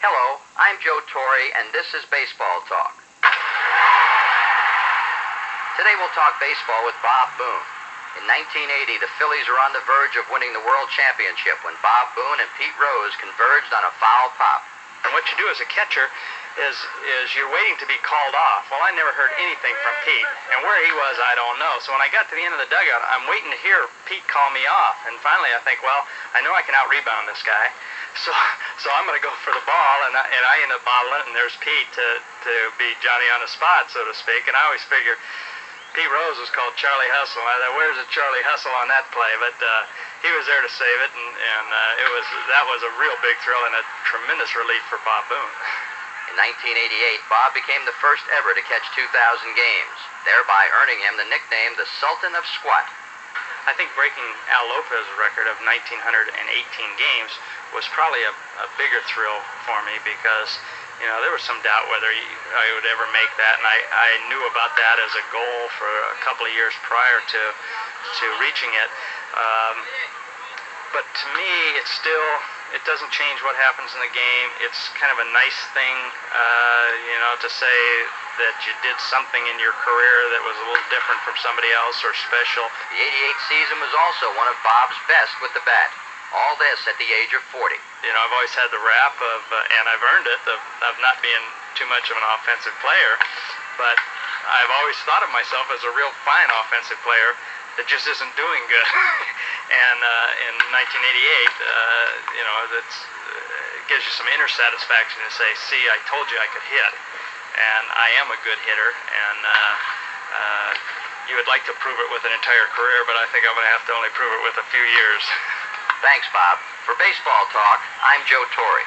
Hello, I'm Joe Torre, and this is Baseball Talk. Today we'll talk baseball with Bob Boone. In 1980, the Phillies were on the verge of winning the World Championship when Bob Boone and Pete Rose converged on a foul pop. And what you do as a catcher is you're waiting to be called off. Well, I never heard anything from Pete, and where he was, I don't know. So when I got to the end of the dugout, I'm waiting to hear Pete call me off. And finally, I think, well, I know I can out-rebound this guy, so I'm going to go for the ball, and I end up bottling it, and there's Pete to be Johnny on the spot, so to speak. And I always figure Pete Rose was called Charlie Hustle. I thought, where's the Charlie Hustle on that play? But he was there to save it, and that was a real big thrill and a tremendous relief for Bob Boone. In 1988, Bob became the first ever to catch 2,000 games, thereby earning him the nickname the Sultan of Squat. I think breaking Al Lopez's record of 1,918 games was probably a bigger thrill for me because, you know, there was some doubt whether I would ever make that, and I knew about that as a goal for a couple of years prior to reaching it. But to me, it doesn't change what happens in the game. It's kind of a nice thing, to say that you did something in your career that was a little different from somebody else or special. The 88 season was also one of Bob's best with the bat. All this at the age of 40. You know, I've always had the rap of, and I've earned it, of not being too much of an offensive player, but I've always thought of myself as a real fine offensive player that just isn't doing good. And in 1988, it gives you some inner satisfaction to say, see, I told you I could hit, and I am a good hitter, and you would like to prove it with an entire career, but I think I'm going to have to only prove it with a few years. Thanks, Bob. For Baseball Talk, I'm Joe Torre.